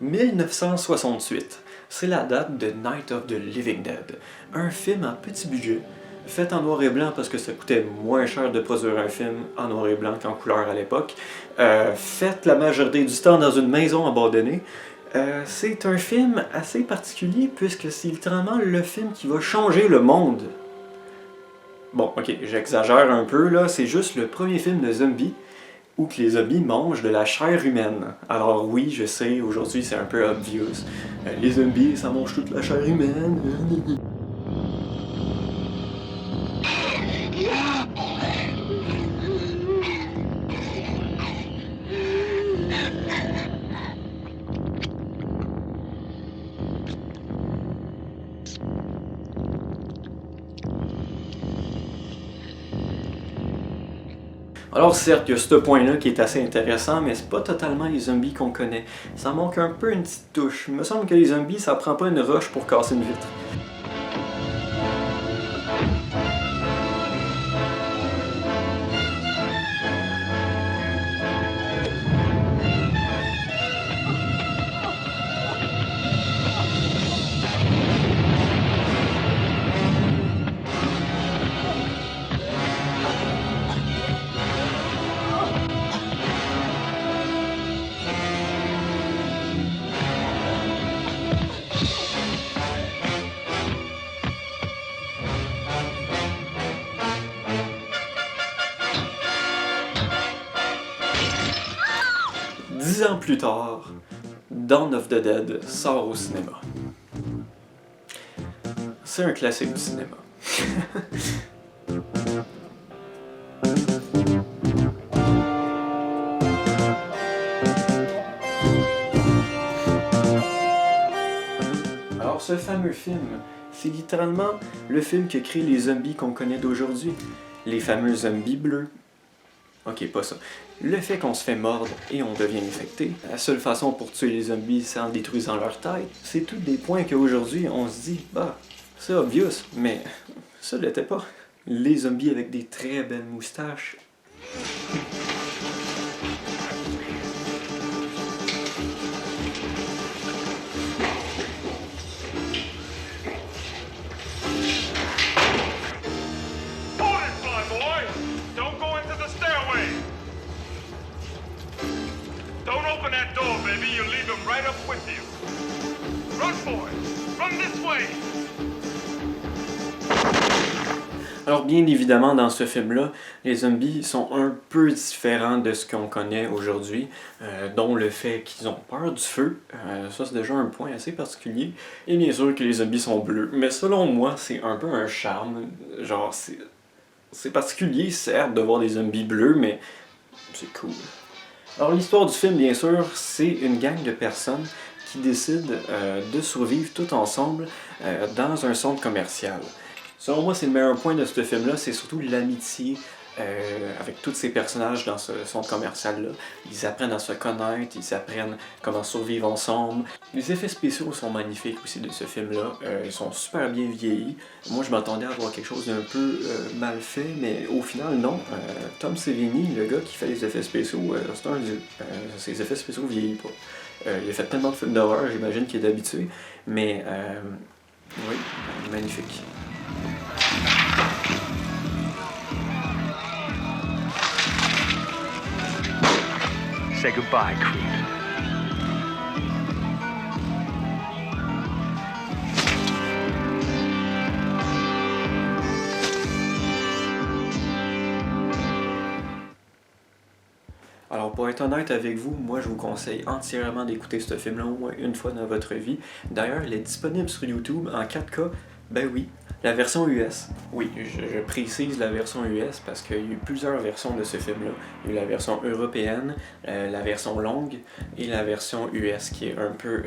1968, c'est la date de Night of the Living Dead, un film à petit budget, fait en noir et blanc parce que ça coûtait moins cher de produire un film en noir et blanc qu'en couleur à l'époque, fait la majorité du temps dans une maison abandonnée. C'est un film assez particulier puisque c'est littéralement le film qui va changer le monde. Bon, ok, j'exagère un peu là, c'est juste le premier film de zombies où que les zombies mangent de la chair humaine. Alors oui, je sais, aujourd'hui c'est un peu obvious. Les zombies, ça mange toute la chair humaine. Alors certes, il y a ce point-là qui est assez intéressant, mais c'est pas totalement les zombies qu'on connaît. Ça manque un peu une petite touche. Il me semble que les zombies, ça prend pas une roche pour casser une vitre. Dix ans plus tard, Dawn of the Dead sort au cinéma. C'est un classique du cinéma. Alors ce fameux film, c'est littéralement le film qui a créé les zombies qu'on connaît d'aujourd'hui. Les fameux zombies bleus. Ok, pas ça. Le fait qu'on se fait mordre et on devient infecté, la seule façon pour tuer les zombies, c'est en détruisant leur tête. C'est tous des points qu'aujourd'hui on se dit, bah, c'est obvious, mais ça l'était pas. Les zombies avec des très belles moustaches. Open that door, baby. You'll leave him right up with you. Run for it. Run this way. Alors bien évidemment, dans ce film-là, les zombies sont un peu différents de ce qu'on connaît aujourd'hui, dont le fait qu'ils ont peur du feu. Ça, c'est déjà un point assez particulier. Et bien sûr que les zombies sont bleus. Mais selon moi, c'est un peu un charme. Genre, c'est particulier, certes, de voir des zombies bleus, mais c'est cool. Alors l'histoire du film, bien sûr, c'est une gang de personnes qui décident de survivre tout ensemble dans un centre commercial. Selon moi, c'est le meilleur point de ce film-là, c'est surtout l'amitié avec tous ces personnages dans ce centre commercial-là. Ils apprennent à se connaître, ils apprennent comment survivre ensemble. Les effets spéciaux sont magnifiques aussi de ce film-là, ils sont super bien vieillis. Moi, je m'attendais à voir quelque chose d'un peu mal fait, mais au final, non. Tom Savini, le gars qui fait les effets spéciaux, c'est un dieu. Ses effets spéciaux vieillissent pas. Il a fait tellement de films d'horreur, j'imagine qu'il est habitué, mais oui, magnifique. Say goodbye, Creed. Alors pour être honnête avec vous, moi je vous conseille entièrement d'écouter ce film-là au moins une fois dans votre vie. D'ailleurs, il est disponible sur YouTube en 4K, ben oui. La version US, oui, je précise la version US parce qu'il y a eu plusieurs versions de ce film-là. Il y a eu la version européenne, la version longue et la version US qui est un peu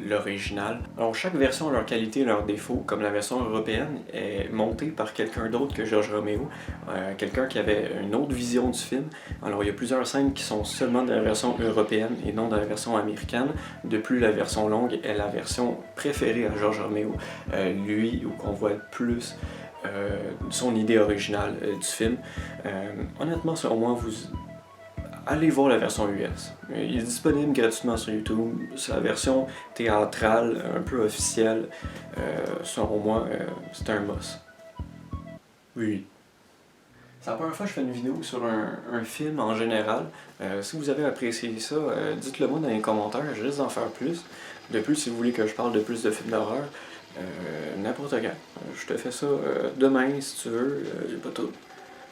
l'original. Alors chaque version a leur qualité et leurs défauts, comme la version européenne est montée par quelqu'un d'autre que George Romero, quelqu'un qui avait une autre vision du film. Alors il y a plusieurs scènes qui sont seulement dans la version européenne et non dans la version américaine. De plus, la version longue est la version préférée à George Romero, lui où qu'on voit plus son idée originale du film. Honnêtement, selon moi, allez voir la version US. Il est disponible gratuitement sur YouTube. C'est la version théâtrale, un peu officielle. Selon moi, c'est un must. Oui. C'est la première fois que je fais une vidéo sur un film en général. Si vous avez apprécié ça, dites-le moi dans les commentaires, je risque d'en faire plus. De plus, si vous voulez que je parle de plus de films d'horreur, n'importe quand. Je te fais ça demain si tu veux, y a pas tout.